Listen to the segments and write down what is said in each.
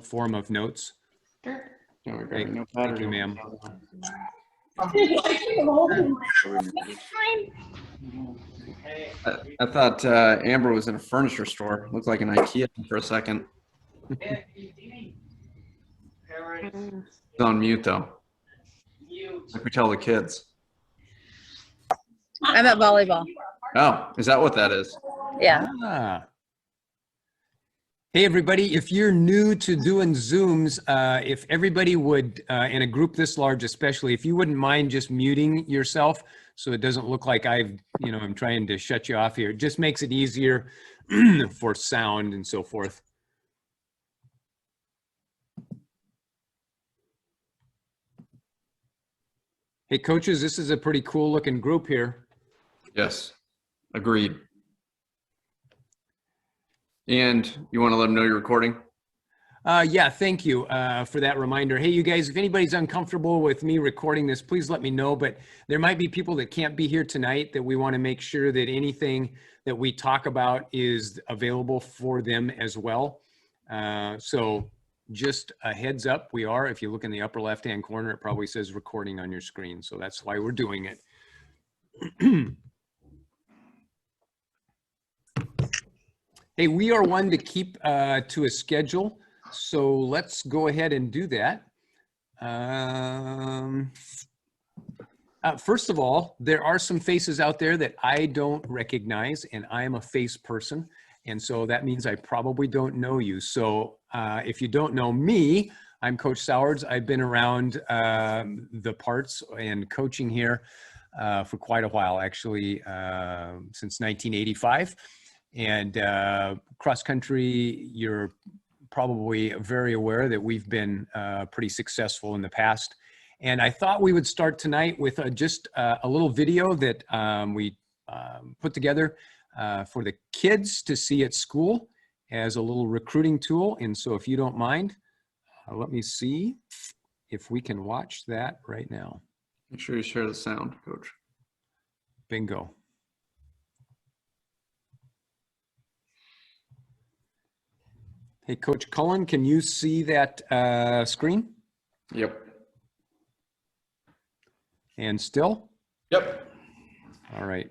form of notes. Sure. Thank you, ma'am. I thought Amber was in a furniture store. Looked like an IKEA for a second. It's on mute though. Like we tell the kids. I'm at volleyball. Oh, is that what that is? Yeah. Ah. Hey, everybody, if you're new to doing Zooms, if everybody would, in a group this large especially, if you wouldn't mind just muting yourself so it doesn't look like I'm trying to shut you off here. It just makes it easier for sound and so forth. Hey, coaches, this is a pretty cool looking group here. Yes, agreed. And you want to let them know you're recording? Yeah, thank you for that reminder. Hey, you guys, if anybody's uncomfortable with me recording this, please let me know. But there might be people that can't be here tonight that we want to make sure that anything that we talk about is available for them as well. So just a heads up, we are, if you look in the upper left-hand corner, it probably says recording on your screen. So that's why we're doing it. Hey, we are one to keep to a schedule, so let's go ahead and do that. First of all, there are some faces out there that I don't recognize, and I am a face person, and so that means I probably don't know you. So if you don't know me, I'm Coach Sowards. I've been around the parts and coaching here for quite a while, actually, since 1985. And cross country, you're probably very aware that we've been pretty successful in the past. And I thought we would start tonight with just a little video that we put together for the kids to see at school as a little recruiting tool. And so if you don't mind, let me see if we can watch that right now. Make sure you share the sound, Coach. Bingo. Hey, Coach Cullen, can you see that screen? Yep. And still? Yep. All right.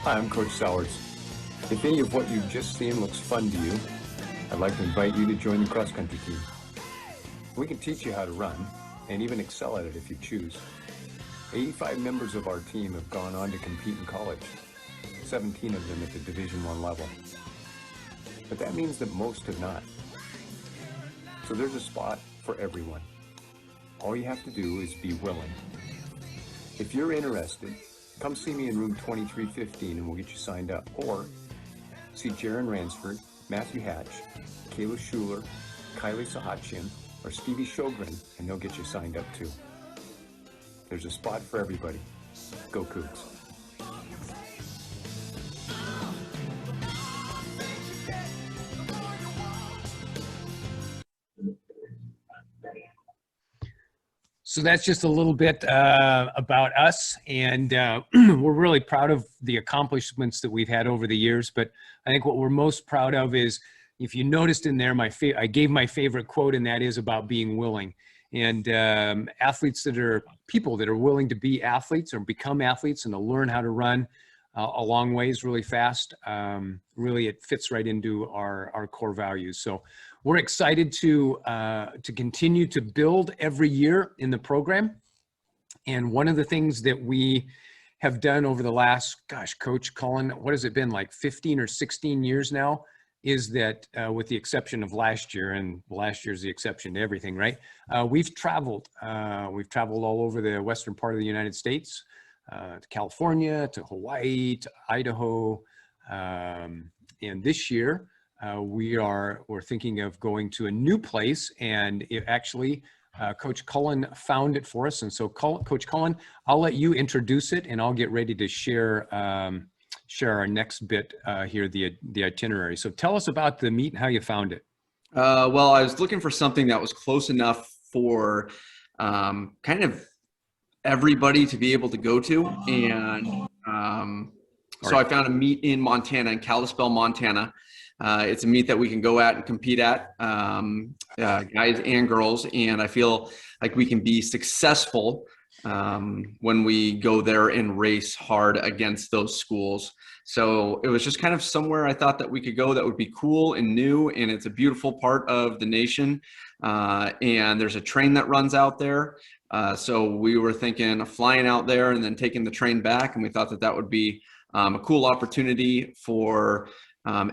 Hi, I'm Coach Sowards. If any of what you've just seen looks fun to you, I'd like to invite you to join the cross-country team. We can teach you how to run and even excel at it if you choose. 85 members of our team have gone on to compete in college, 17 of them at the Division I level. But that means that most have not. So there's a spot for everyone. All you have to do is be willing. If you're interested, come see me in room 2315 and we'll get you signed up. Or see Jaron Ransford, Matthew Hatch, Kayla Schuler, Kylie Sahatchian, or Stevie Sjogren, and they'll get you signed up too. There's a spot for everybody. Go Cougs. So that's just a little bit about us, and we're really proud of the accomplishments that we've had over the years. But I think what we're most proud of is, if you noticed in there, I gave my favorite quote, and that is about being willing. And athletes that are people that are willing to be athletes or become athletes and to learn how to run a long ways really fast. Really, it fits right into our core values. So we're excited to continue to build every year in the program. And one of the things that we have done over the last, gosh, Coach Cullen, what has it been, like 15 or 16 years now, is that with the exception of last year, and last year's the exception to everything, right? We've traveled all over the western part of the United States, to California, to Hawaii, to Idaho. And this year, we're thinking of going to a new place, and it actually, Coach Cullen found it for us. And so Coach Cullen, I'll let you introduce it, and I'll get ready to share our next bit here, the itinerary. So tell us about the meet and how you found it. Well, I was looking for something that was close enough for kind of everybody to be able to go to. And so I found a meet in Montana, in Kalispell, Montana. It's a meet that we can go at and compete at, guys and girls. And I feel like we can be successful when we go there and race hard against those schools. So it was just kind of somewhere I thought that we could go that would be cool and new, and it's a beautiful part of the nation. And there's a train that runs out there. So we were thinking of flying out there and then taking the train back, and we thought that that would be a cool opportunity for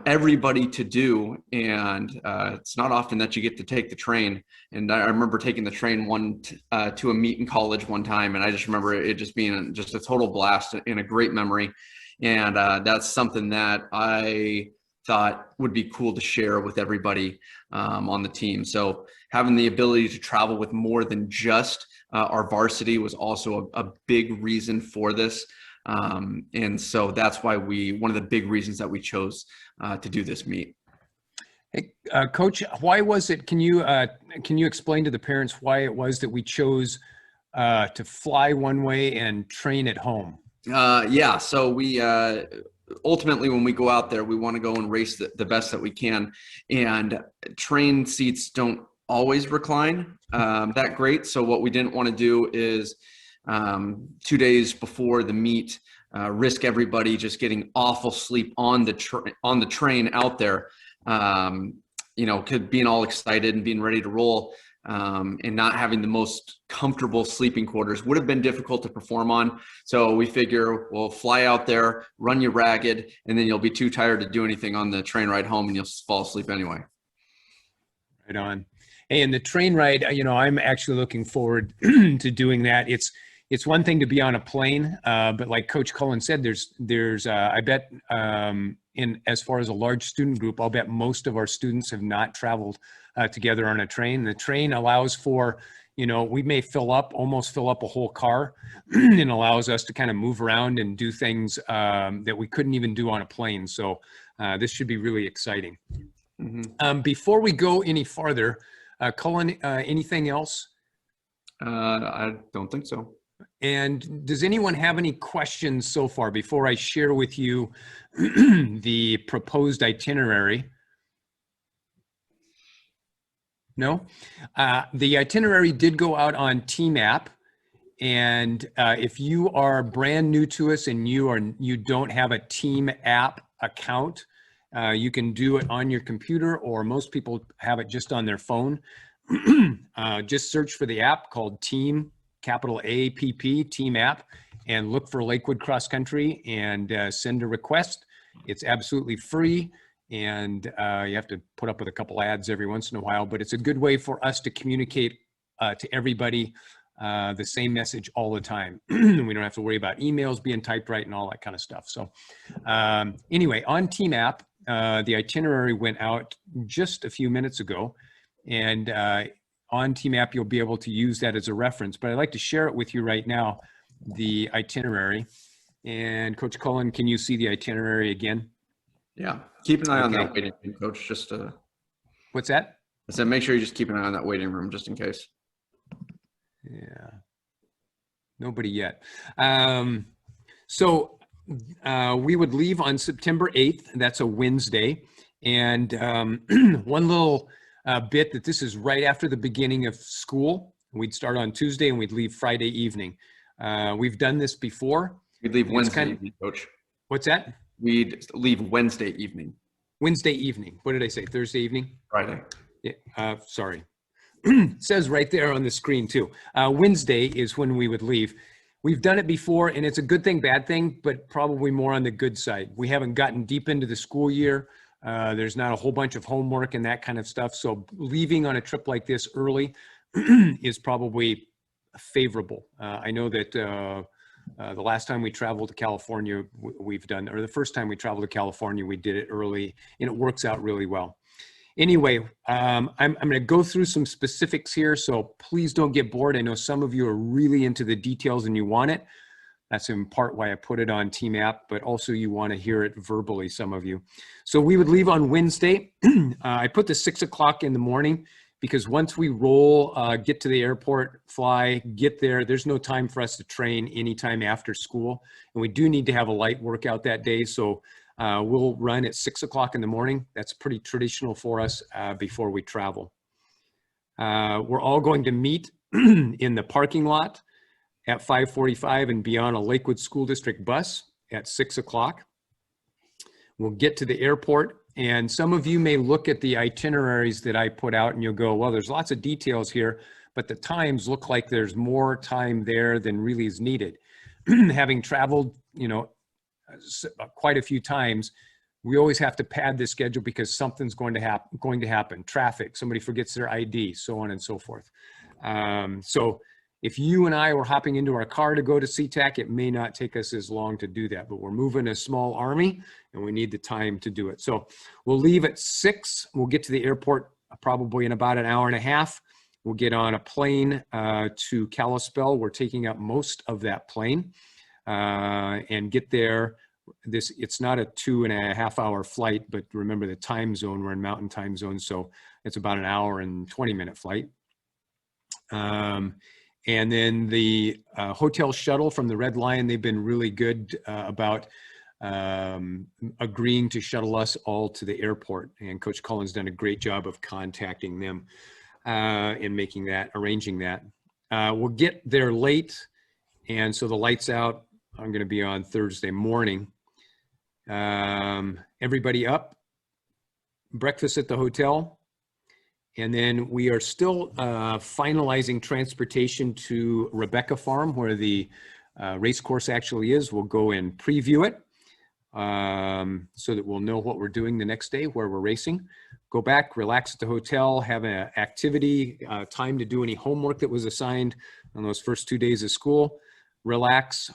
everybody to do. And it's not often that you get to take the train. And I remember taking the train to a meet in college one time, and I just remember it just being just a total blast and a great memory. And that's something that I thought would be cool to share with everybody on the team. So having the ability to travel with more than just our varsity was also a big reason for this. And so that's why one of the big reasons that we chose to do this meet. Hey, Coach, why was it, can you explain to the parents why it was that we chose to fly one way and train at home? Yeah, so we ultimately, when we go out there, we want to go and race the best that we can. And train seats don't always recline that great. So what we didn't want to do is 2 days before the meet, risk everybody just getting awful sleep on the train out there. Being all excited and being ready to roll, and not having the most comfortable sleeping quarters would have been difficult to perform on. So we figure we'll fly out there, run you ragged, and then you'll be too tired to do anything on the train ride home, and you'll fall asleep anyway. Right on. Hey, and the train ride, I'm actually looking forward to doing that. It's one thing to be on a plane, but like Coach Cullen said, there's I bet as far as a large student group, I'll bet most of our students have not traveled together on a train. The train allows for, we may almost fill up a whole car and allows us to kind of move around and do things that we couldn't even do on a plane. So this should be really exciting. Mm-hmm. Before we go any farther, Cullen, anything else? I don't think so. And does anyone have any questions so far before I share with you the proposed itinerary? No? The itinerary did go out on Team App. And if you are brand new to us and you don't have a Team App account, you can do it on your computer, or most people have it just on their phone. Just search for the app called Team, capital APP, Team App, and look for Lakewood Cross Country and send a request. It's absolutely free, and you have to put up with a couple ads every once in a while, but it's a good way for us to communicate to everybody the same message all the time. We don't have to worry about emails being typed right and all that kind of stuff. So anyway, on TMAP, the itinerary went out just a few minutes ago, and on TMAP, you'll be able to use that as a reference, but I'd like to share it with you right now, the itinerary. And Coach Cullen, can you see the itinerary again? Yeah, keep an eye on Okay. that waiting room, Coach. What's that? I said, make sure you just keep an eye on that waiting room just in case. Yeah, nobody yet. So we would leave on September 8th. That's a Wednesday. And one little bit that this is right after the beginning of school. We'd start on Tuesday and we'd leave Friday evening. We've done this before. We'd leave Wednesday kind of, evening, Coach. What's that? We'd leave Wednesday evening. Wednesday evening. What did I say? Thursday evening? Friday. Yeah, sorry. It says right there on the screen too. Wednesday is when we would leave. We've done it before, and it's a good thing, bad thing, but probably more on the good side. We haven't gotten deep into the school year. There's not a whole bunch of homework and that kind of stuff. So leaving on a trip like this early is probably favorable. I know that the last time we traveled to California, or the first time we traveled to California, we did it early, and it works out really well. Anyway, I'm going to go through some specifics here, so please don't get bored. I know some of you are really into the details and you want it. That's in part why I put it on TMAP, but also you want to hear it verbally, some of you. So we would leave on Wednesday. I put the 6 o'clock in the morning because once we roll, get to the airport, fly, get there, there's no time for us to train anytime after school. And we do need to have a light workout that day. So we'll run at 6 o'clock in the morning. That's pretty traditional for us before we travel. We're all going to meet in the parking lot at 5:45 and be on a Lakewood School District bus at 6 o'clock. We'll get to the airport, and some of you may look at the itineraries that I put out and you'll go, well, there's lots of details here, but the times look like there's more time there than really is needed. Having traveled, quite a few times, we always have to pad this schedule because something's going to happen. Traffic, somebody forgets their ID, so on and so forth. So if you and I were hopping into our car to go to SeaTac, it may not take us as long to do that, but we're moving a small army and we need the time to do it. So we'll leave at 6. We'll get to the airport probably in about an hour and a half. We'll get on a plane to Kalispell. We're taking up most of that plane and get there. It's not a 2.5 hour flight, but remember the time zone, we're in mountain time zone. So it's about an hour and 20-minute flight. And then the hotel shuttle from the Red Lion, they've been really good about agreeing to shuttle us all to the airport. And Coach Cullen's done a great job of contacting them and arranging that. We'll get there late. And so the lights out, I'm going to be on Thursday morning. Everybody up, breakfast at the hotel. And then we are still finalizing transportation to Rebecca Farm, where the race course actually is. We'll go and preview it so that we'll know what we're doing the next day, where we're racing. Go back, relax at the hotel, have an activity, time to do any homework that was assigned on those first 2 days of school. Relax.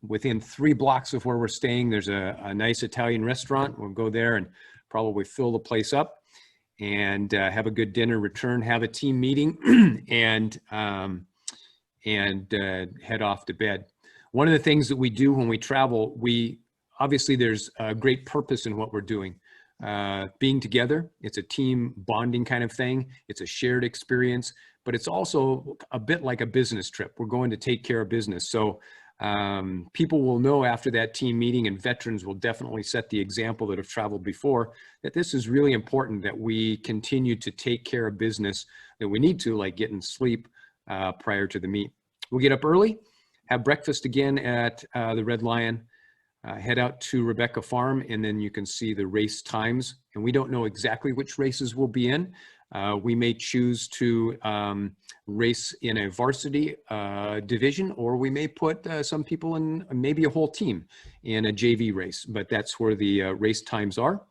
Within 3 blocks of where we're staying, there's a nice Italian restaurant. We'll go there and probably fill the place up and have a good dinner, return, have a team meeting, and head off to bed. One of the things that we do when we travel, obviously there's a great purpose in what we're doing. Being together, it's a team bonding kind of thing. It's a shared experience, but it's also a bit like a business trip. We're going to take care of business. So people will know after that team meeting, and veterans will definitely set the example that have traveled before, that this is really important that we continue to take care of business that we need to, like getting sleep prior to the meet. We'll get up early, have breakfast again at the Red Lion, head out to Rebecca Farm, and then you can see the race times. And we don't know exactly which races we'll be in. We may choose to race in a varsity division, or we may put some people in, maybe a whole team in a JV race, but that's where the race times are.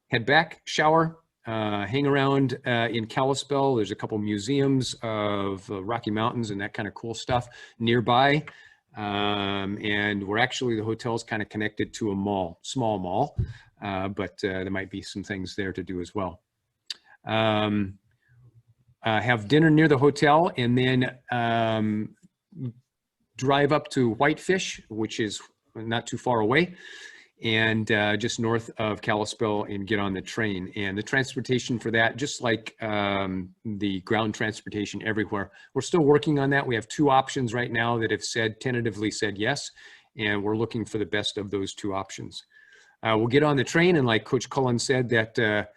Head back, shower, hang around in Kalispell. There's a couple museums of Rocky Mountains and that kind of cool stuff nearby. And we're actually, the hotel's kind of connected to a mall, small mall, but there might be some things there to do as well. Have dinner near the hotel, and then drive up to Whitefish, which is not too far away, and just north of Kalispell, and get on the train. And the transportation for that, just like the ground transportation everywhere, we're still working on that. We have 2 options right now that have tentatively said yes, and we're looking for the best of those 2 options. We'll get on the train, and like Coach Cullen said, that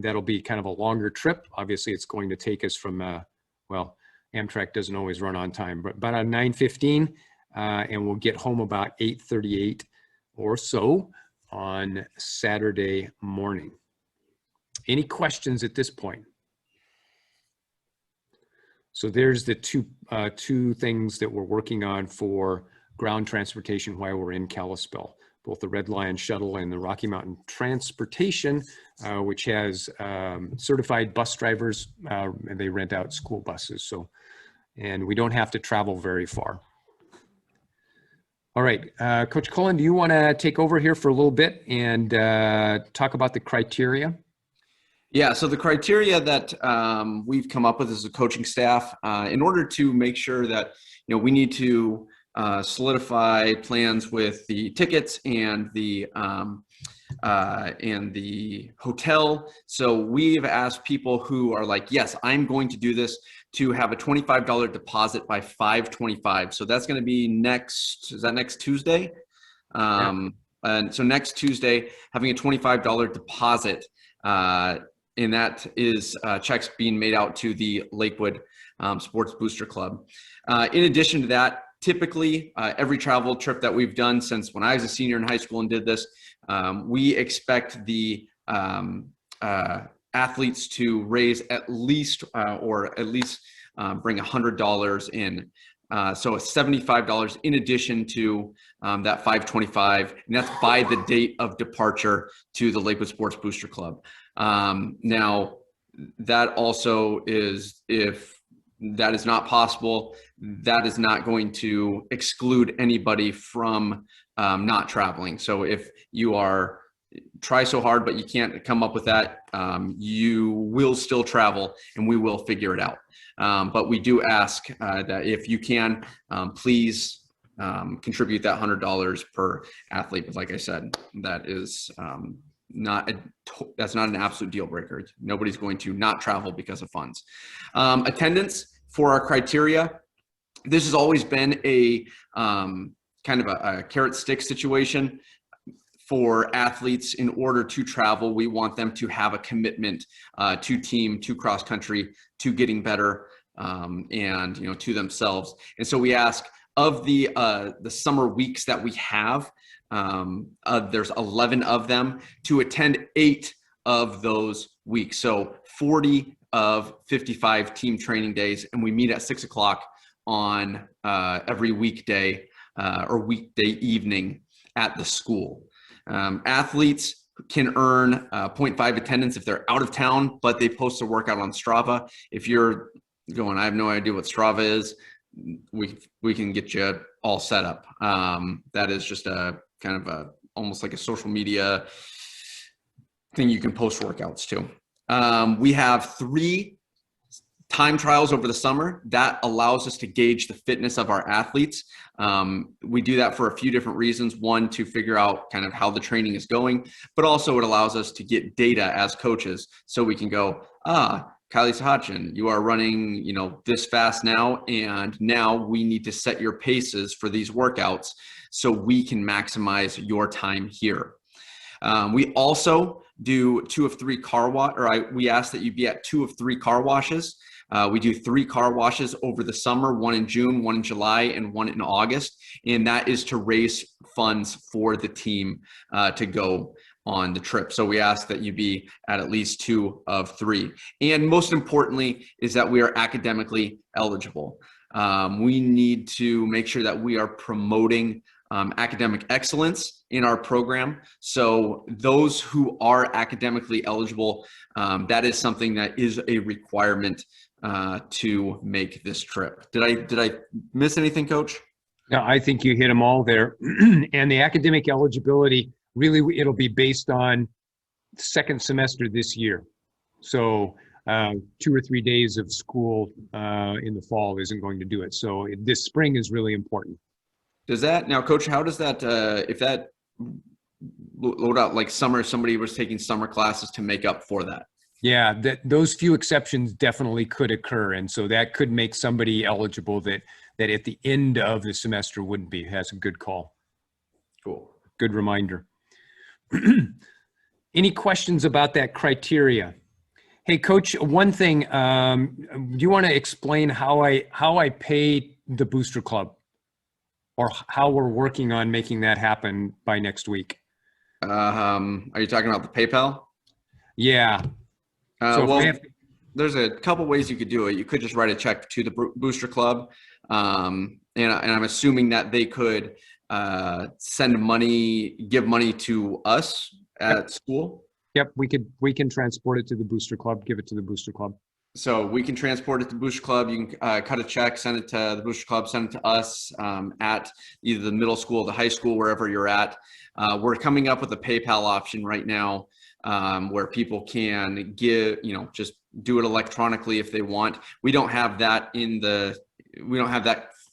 that'll be kind of a longer trip. Obviously, it's going to take us from, well, Amtrak doesn't always run on time, but about 9:15, and we'll get home about 8:38 or so on Saturday morning. Any questions at this point? So there's the two things that we're working on for ground transportation while we're in Kalispell, both the Red Lion Shuttle and the Rocky Mountain Transportation, which has certified bus drivers, and they rent out school buses. So, and we don't have to travel very far. All right, Coach Cullen, do you want to take over here for a little bit and talk about the criteria? Yeah, so the criteria that we've come up with as a coaching staff, in order to make sure that, we need to solidify plans with the tickets and the hotel. So we've asked people who are like, yes, I'm going to do this, to have a $25 deposit by 5/25. So that's going to be next Tuesday? Yeah. And so next Tuesday, having a $25 deposit, and that is checks being made out to the Lakewood Sports Booster Club. In addition to that, typically every travel trip that we've done since when I was a senior in high school and did this, we expect the athletes to raise at least bring $100 in. So it's $75 in addition to that $525, and that's by the date of departure to the Lakewood Sports Booster Club. Now, that also is, if that is not possible, that is not going to exclude anybody from not traveling. So if you are try so hard, but you can't come up with that, you will still travel and we will figure it out. But we do ask that if you can, please contribute that $100 per athlete. But like I said, that is that's not an absolute deal breaker. Nobody's going to not travel because of funds. Attendance for our criteria. This has always been a kind of a carrot stick situation. For athletes, in order to travel, we want them to have a commitment to team, to cross country, to getting better, and to themselves. And so we ask, of the summer weeks that we have, there's 11 of them, to attend 8 of those weeks. So 40 of 55 team training days, and we meet at 6 o'clock on every weekday or weekday evening at the school. Athletes can earn 0.5 attendance if they're out of town, but they post a workout on Strava. If you're going, I have no idea what Strava is, we can get you all set up. That is just a kind of almost like a social media thing you can post workouts to. We have 3 time trials over the summer that allows us to gauge the fitness of our athletes. We do that for a few different reasons. One, to figure out kind of how the training is going, but also it allows us to get data as coaches, so we can go, Kylie Sahachin, you are running, this fast now, and now we need to set your paces for these workouts so we can maximize your time here. We also do 2 of 3 car wash, or we ask that you be at 2 of 3 car washes. We do 3 car washes over the summer, 1 in June, 1 in July, and 1 in August. And that is to raise funds for the team to go on the trip. So we ask that you be at least 2 of 3. And most importantly is that we are academically eligible. We need to make sure that we are promoting academic excellence in our program. So those who are academically eligible, that is something that is a requirement to make this trip. Did I miss anything, Coach? No, I think you hit them all there. And the academic eligibility, really, it'll be based on second semester this year. So 2 or 3 days of school in the fall isn't going to do it. So this spring is really important. Does that now, Coach? How does that if that load out like summer? Somebody was taking summer classes to make up for that. Yeah, those few exceptions definitely could occur, and so that could make somebody eligible that at the end of the semester wouldn't be. That's a good call. Cool. Good reminder. Any questions about that criteria? Hey, Coach, one thing. Do you want to explain how I pay the Booster Club, or how we're working on making that happen by next week? Are you talking about the PayPal? Yeah. So well, there's a couple ways you could do it. You could just write a check to the Booster Club, and I'm assuming that they could send money, give money to us at school. Yep, we can transport it to the Booster Club, give it to the Booster Club. So we can transport it to Booster Club. You can cut a check, send it to the Booster Club, send it to us at either the middle school, the high school, wherever you're at. We're coming up with a PayPal option right now where people can give, just do it electronically if they want. We don't have that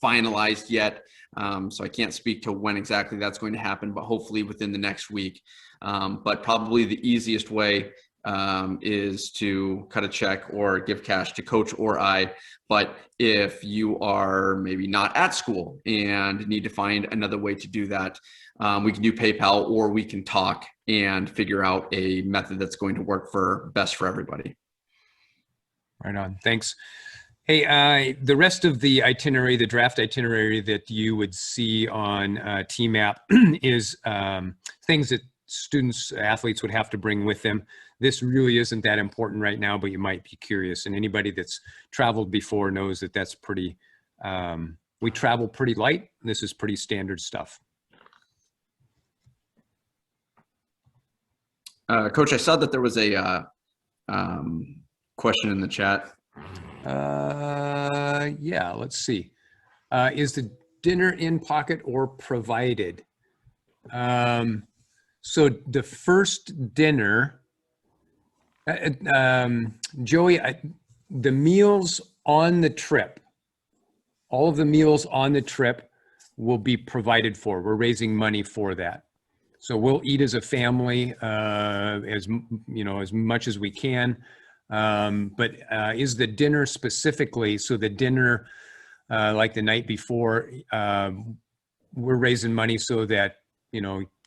finalized yet. So I can't speak to when exactly that's going to happen, but hopefully within the next week. But probably the easiest way is to cut a check or give cash to Coach or I. But if you are maybe not at school and need to find another way to do that, we can do PayPal, or we can talk and figure out a method that's going to work best for everybody. Right on. Thanks. Hey, the rest of the itinerary, the draft itinerary that you would see on TMAP is things that students, athletes would have to bring with them. This really isn't that important right now, but you might be curious. And anybody that's traveled before knows that that's pretty, we travel pretty light. This is pretty standard stuff. Coach, I saw that there was a question in the chat. Yeah, let's see. Is the dinner in pocket or provided? So the first dinner, Joey, the meals on the trip, all of the meals on the trip will be provided for. We're raising money for that. So we'll eat as a family, as much as we can. But is the dinner specifically, so the dinner, like the night before, we're raising money so that,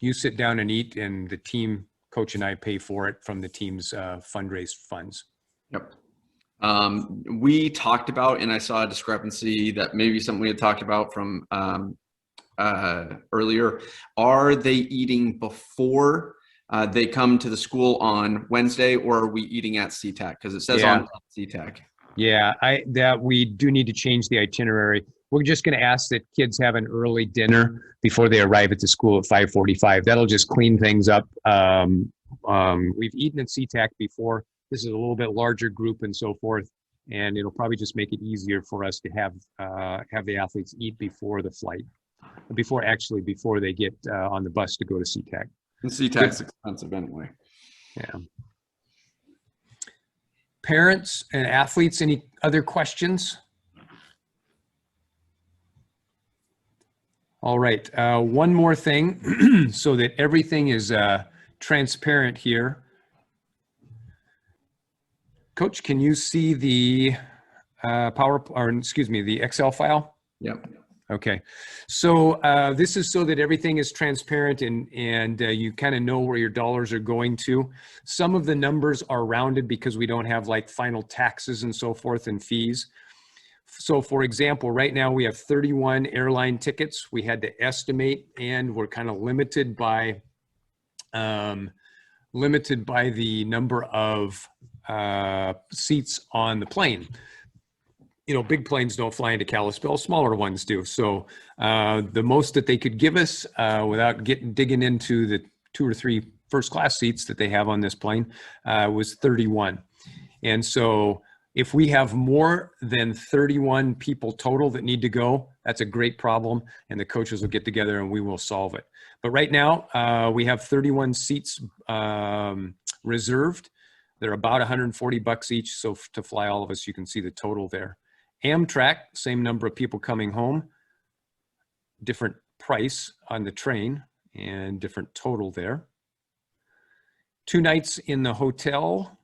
you sit down and eat, and the team, Coach and I, pay for it from the team's fundraised funds. Yep. We talked about, and I saw a discrepancy that maybe something we had talked about from earlier. Are they eating before they come to the school on Wednesday, or are we eating at CTAC? Because it says on CTAC. Yeah, we do need to change the itinerary. We're just going to ask that kids have an early dinner before they arrive at the school at 5:45. That'll just clean things up. We've eaten at CTAC before. This is a little bit larger group and so forth, and it'll probably just make it easier for us to have the athletes eat before the flight, before they get on the bus to go to CTAC. And CTAC's expensive anyway. Yeah. Parents and athletes, any other questions? All right, one more thing so that everything is transparent here. Coach, can you see the the Excel file? Yep. Okay, so this is so that everything is transparent and you kind of know where your dollars are going to. Some of the numbers are rounded because we don't have like final taxes and so forth and fees. So for example, right now we have 31 airline tickets we had to estimate, and we're kind of limited by the number of seats on the plane. big planes don't fly into Kalispell, smaller ones do. So the most that they could give us without digging into the 2 or 3 first class seats that they have on this plane was 31. And so if we have more than 31 people total that need to go, that's a great problem. And the coaches will get together and we will solve it. But right now we have 31 seats reserved. They're about $140 each. So to fly all of us, you can see the total there. Amtrak, same number of people coming home, different price on the train and different total there. 2 nights in the hotel.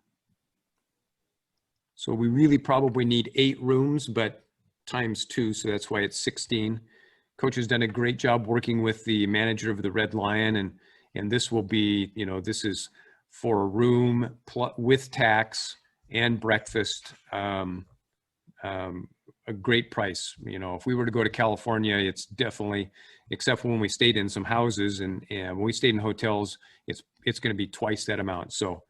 So we really probably need 8 rooms, but times 2, so that's why it's 16. Coach has done a great job working with the manager of the Red Lion, and this will be, this is for a room with tax and breakfast. A great price. If we were to go to California, it's definitely, except for when we stayed in some houses and when we stayed in hotels, it's going to be twice that amount. So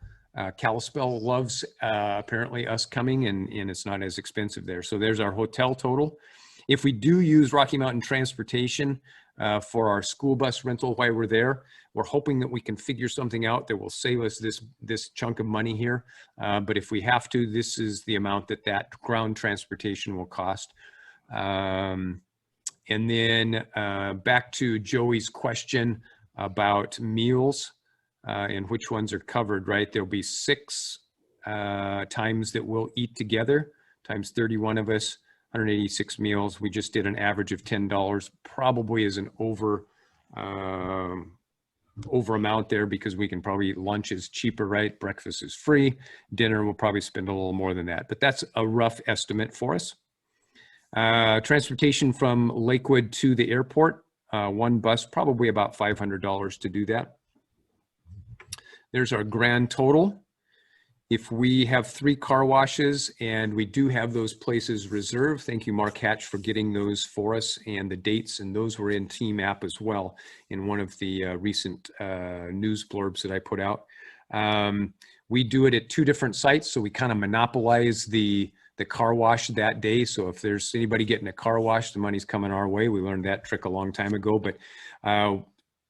Kalispell loves apparently us coming, and it's not as expensive there. So there's our hotel total. If we do use Rocky Mountain Transportation for our school bus rental while we're there, we're hoping that we can figure something out that will save us this chunk of money here. But if we have to, this is the amount that ground transportation will cost. And then back to Joey's question about meals and which ones are covered, right? There'll be 6 times that we'll eat together, times 31 of us, 186 meals. We just did an average of $10, probably is an over amount there, because we can probably, lunch is cheaper, right? Breakfast is free. Dinner, we'll probably spend a little more than that, but that's a rough estimate for us. Transportation from Lakewood to the airport, 1 bus, probably about $500 to do that. There's our grand total. If we have 3 car washes, and we do have those places reserved, thank you, Mark Hatch, for getting those for us, and the dates, and those were in Team App as well in one of the recent news blurbs that I put out. We do it at 2 different sites, so we kind of monopolize the car wash that day. So if there's anybody getting a car wash, the money's coming our way. We learned that trick a long time ago, but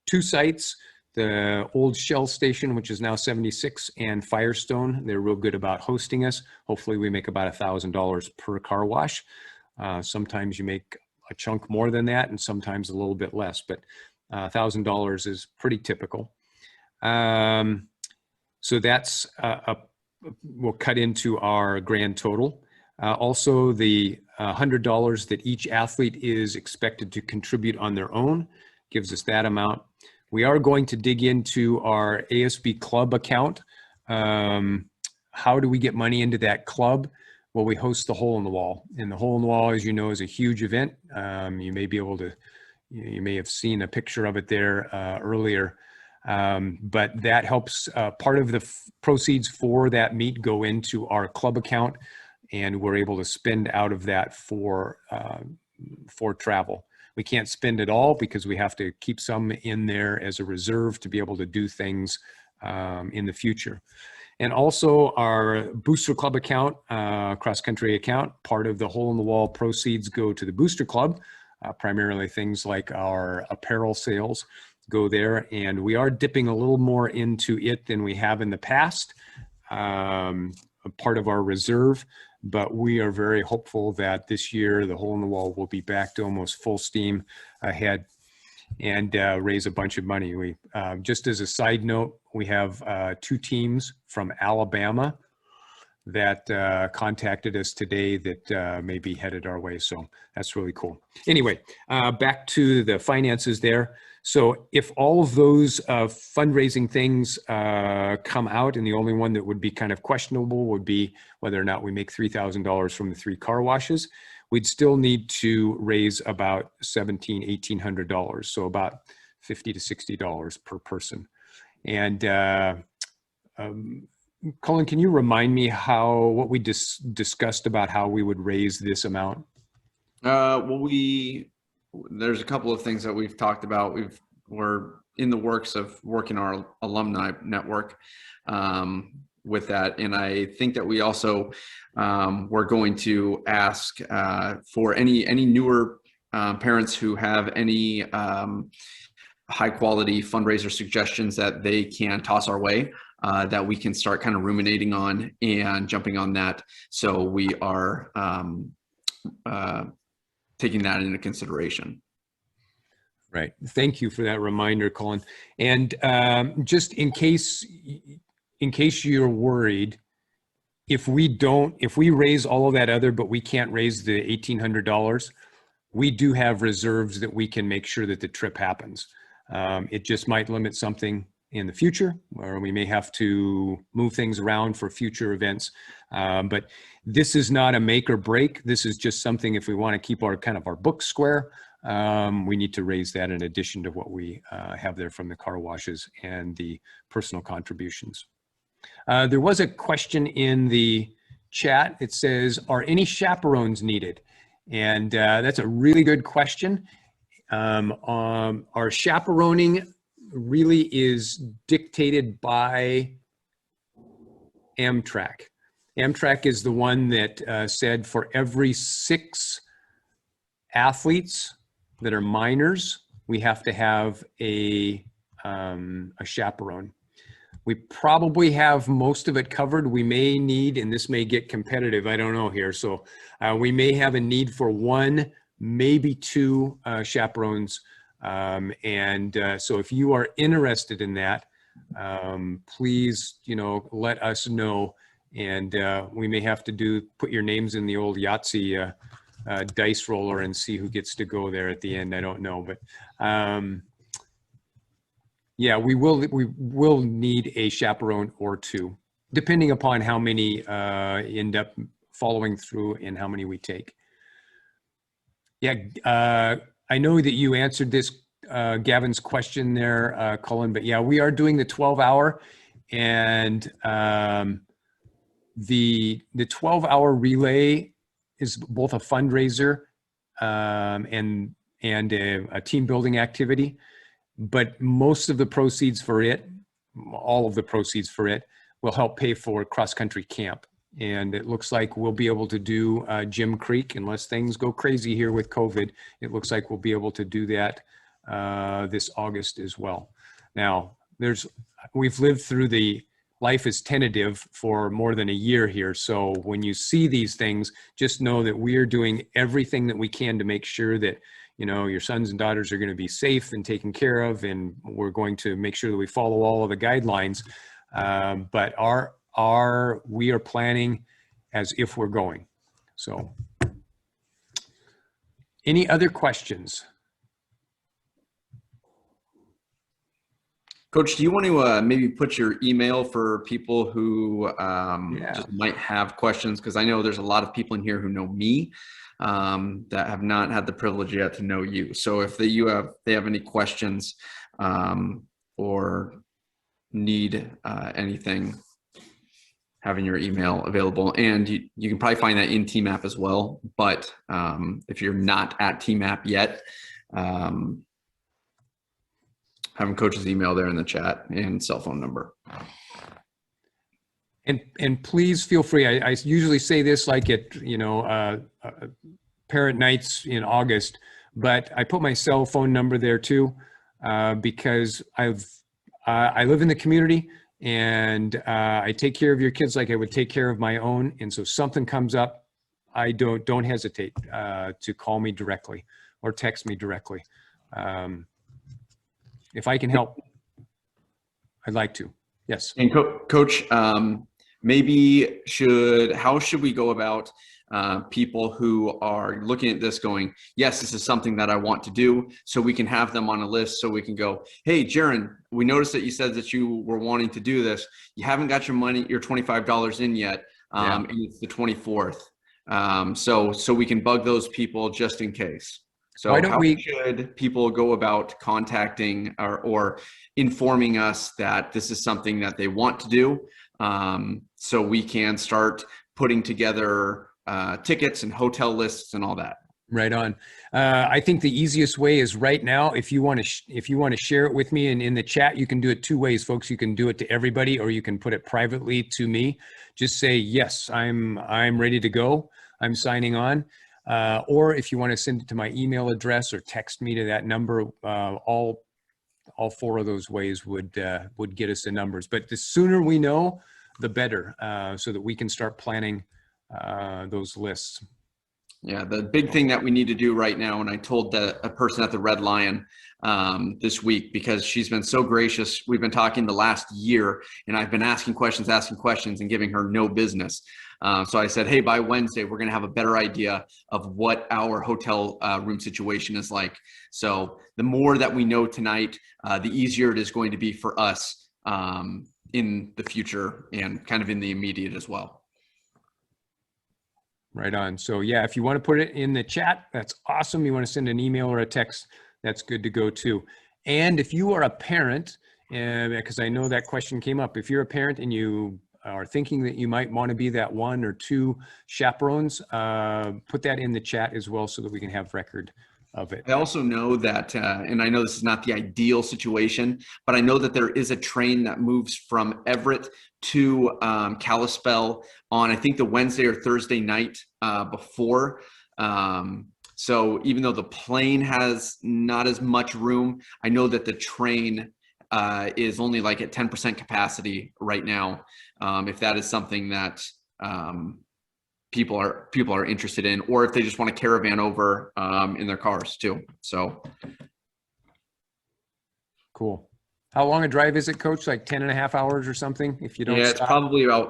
2 sites. The old Shell station, which is now 76, and Firestone, they're real good about hosting us. Hopefully we make about $1,000 per car wash. Sometimes you make a chunk more than that, and sometimes a little bit less, but $1,000 is pretty typical. So that's, we'll cut into our grand total. Also, the $100 that each athlete is expected to contribute on their own gives us that amount. We are going to dig into our ASB club account. How do we get money into that club? Well, we host the Hole in the Wall, and the Hole in the Wall, as you know, is a huge event. You may have seen a picture of it there earlier, but that helps. Part of the proceeds for that meet go into our club account, and we're able to spend out of that for travel. We can't spend it all because we have to keep some in there as a reserve to be able to do things in the future. And also our Booster Club account, cross-country account, part of the Hole in the Wall proceeds go to the Booster Club. Primarily things like our apparel sales go there. And we are dipping a little more into it than we have in the past, a part of our reserve. But we are very hopeful that this year the Hole in the Wall will be back to almost full steam ahead and raise a bunch of money. We just as a side note, we have 2 teams from Alabama that contacted us today that may be headed our way. So that's really cool. Anyway, back to the finances there. So if all of those fundraising things come out, and the only one that would be kind of questionable would be whether or not we make $3,000 from the 3 car washes, we'd still need to raise about $1,700, $1,800. So about $50 to $60 per person. And Colin, can you remind me what we discussed about how we would raise this amount? Well, there's a couple of things that we've talked about. We're in the works of working our alumni network. with that. And I think that we also we're going to ask for any newer parents who have any high quality fundraiser suggestions that they can toss our way, that we can start kind of ruminating on and jumping on that. So we are taking that into consideration. Right. Thank you for that reminder, Colin. And just in case you're worried, if we raise all of that other, but we can't raise the $1,800, we do have reserves that we can make sure that the trip happens. It just might limit something in the future, or we may have to move things around for future events. But this is not a make or break. This is just something, if we want to keep our books square, we need to raise that in addition to what we have there from the car washes and the personal contributions. There was a question in the chat. It says, are any chaperones needed? And that's a really good question. Our chaperoning really is dictated by Amtrak. Amtrak is the one that said for every 6 athletes that are minors, we have to have a chaperone. We probably have most of it covered. We may need, and this may get competitive, I don't know here. So we may have a need for 1, maybe 2 chaperones. So if you are interested in that, please, let us know. And we may have to put your names in the old Yahtzee dice roller and see who gets to go there at the end. I don't know, but yeah, we will need a chaperone or 2, depending upon how many end up following through and how many we take. Yeah, I know that you answered this Gavin's question there, Colin, but yeah, we are doing the 12-hour, and the 12-hour relay is both a fundraiser and a team building activity. But most of the proceeds for it, all of the proceeds for it, will help pay for cross-country camp. And it looks like we'll be able to do Jim Creek, unless things go crazy here with COVID. It looks like we'll be able to do that this August as well. Now, we've lived through the life is tentative for more than a year here. So when you see these things, just know that we are doing everything that we can to make sure that your sons and daughters are going to be safe and taken care of, and we're going to make sure that we follow all of the guidelines. But we are planning as if we're going. So, any other questions? Coach, do you want to maybe put your email for people who just might have questions? Because I know there's a lot of people in here who know me, that have not had the privilege yet to know you. So if they have any questions or need anything, having your email available, and you can probably find that in TMAP as well. But if you're not at TMAP yet, having Coach's email there in the chat and cell phone number. And please feel free. I usually say this like at parent nights in August, but I put my cell phone number there too, because I live in the community, and I take care of your kids like I would take care of my own. And so something comes up, I don't hesitate to call me directly or text me directly. If I can help, I'd like to. Yes. And Coach, how should we go about people who are looking at this going, yes, this is something that I want to do, so we can have them on a list, so we can go, hey, Jaron, we noticed that you said that you were wanting to do this. You haven't got your $25 in yet, and it's the 24th. So we can bug those people just in case. So how should people go about contacting or informing us that this is something that they want to do, so we can start putting together tickets and hotel lists and all that? Right on. I think the easiest way is right now, if you want to share it with me and in the chat, you can do it two ways, folks. You can do it to everybody, or you can put it privately to me. Just say, yes, I'm ready to go. I'm signing on. Or if you want to send it to my email address or text me to that number, all four of those ways would get us the numbers. But the sooner we know, the better, so that we can start planning those lists. Yeah, the big thing that we need to do right now, and I told a person at the Red Lion this week, because she's been so gracious. We've been talking the last year, and I've been asking questions and giving her no business. So I said, hey, by Wednesday, we're going to have a better idea of what our hotel room situation is like. So the more that we know tonight, the easier it is going to be for us in the future and kind of in the immediate as well. Right on. So yeah, if you want to put it in the chat, that's awesome. You want to send an email or a text, that's good to go too. And if you are a parent, because I know that question came up, if you're a parent and you are thinking that you might want to be that one or two chaperones, put that in the chat as well so that we can have record of it. I also know that, and I know this is not the ideal situation, but I know that there is a train that moves from Everett to Kalispell on, I think, the Wednesday or Thursday night before. So even though the plane has not as much room, I know that the train is only like at 10% capacity right now. If that is something that people are interested in, or if they just want to caravan over in their cars too. So cool. How long a drive is it, Coach? Like 10 and a half hours or something, if you don't yeah, stop?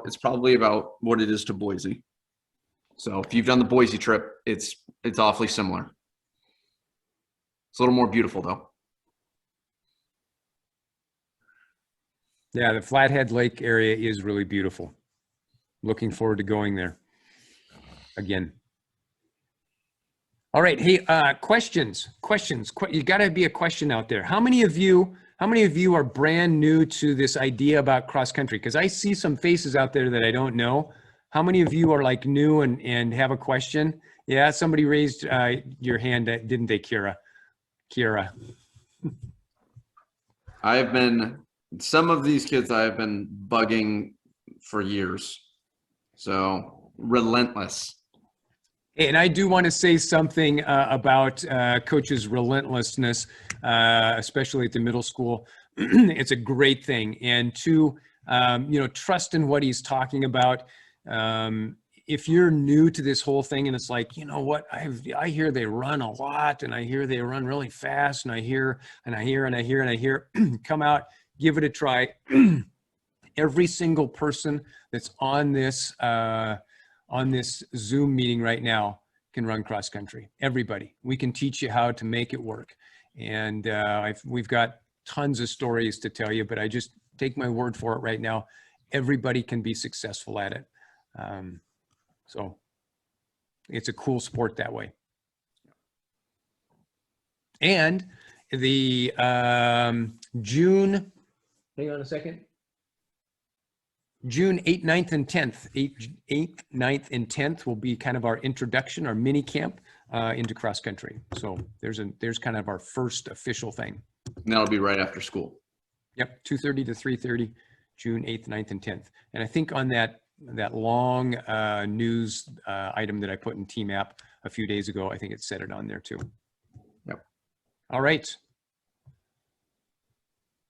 it's probably about what it is to Boise. So if you've done the Boise trip, it's awfully similar. It's a little more beautiful though. Yeah, the Flathead Lake area is really beautiful. Looking forward to going there again. All right, hey, questions. You got to be a question out there. How many of you are brand new to this idea about cross country? Because I see some faces out there that I don't know. How many of you are like new and have a question? Yeah, somebody raised your hand, didn't they, Kira? Some of these kids I have been bugging for years. So relentless. And I do want to say something about Coach's relentlessness, especially at the middle school. It's a great thing. And to, trust in what he's talking about. If you're new to this whole thing and it's like, you know what, I hear they run a lot and I hear they run really fast and I hear, come out, give it a try. Every single person that's on this Zoom meeting right now can run cross country. Everybody. We can teach you how to make it work. And we've got tons of stories to tell you, but I just take my word for it right now. Everybody can be successful at it. So it's a cool sport that way. And the June, hang on a second. June 8th, 9th, and 10th. 8th, 9th, and 10th will be kind of our introduction, our mini camp into cross country. So there's kind of our first official thing. And that'll be right after school. Yep, 2:30 to 3:30, June 8th, 9th, and 10th. And I think on that long news item that I put in Team App a few days ago, I think it said it on there too. Yep. All right.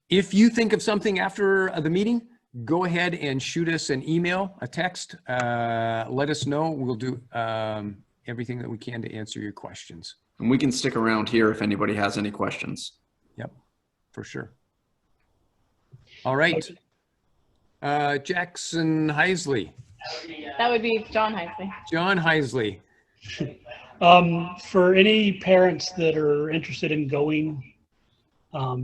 If you think of something after the meeting, go ahead and shoot us an email, a text. Let us know. We'll do everything that we can to answer your questions. And we can stick around here if anybody has any questions. Yep, for sure. All right. Jackson Heisley. That would be John Heisley. John Heisley. For any parents that are interested in going,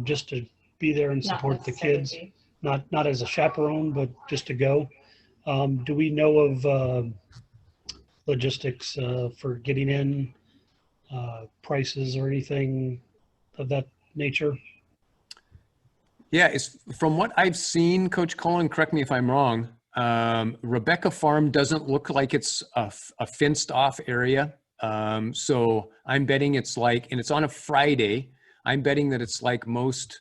just to be there and support the kids, not as a chaperone, but just to go. Do we know of logistics for getting in, prices or anything of that nature? Yeah, it's from what I've seen, Coach Cullen, correct me if I'm wrong, Rebecca Farm doesn't look like it's a fenced off area. So I'm betting it's like, and it's on a Friday, I'm betting that it's like most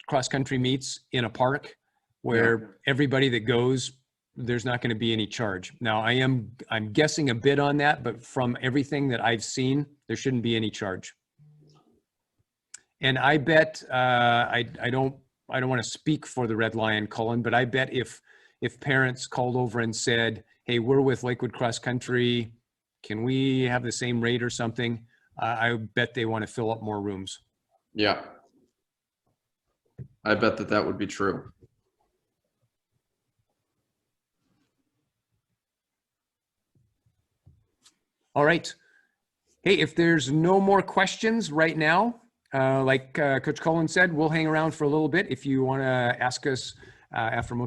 cross-country meets in a park where everybody that goes, there's not going to be any charge. Now I'm guessing a bit on that, but from everything that I've seen, there shouldn't be any charge. And I bet, I don't want to speak for the Red Lion, Cullen, but I bet if parents called over and said, hey, we're with Lakewood Cross Country, can we have the same rate or something? I bet they want to fill up more rooms. Yeah. I bet that would be true. All right. Hey, if there's no more questions right now, like Coach Cullen said, we'll hang around for a little bit if you want to ask us after most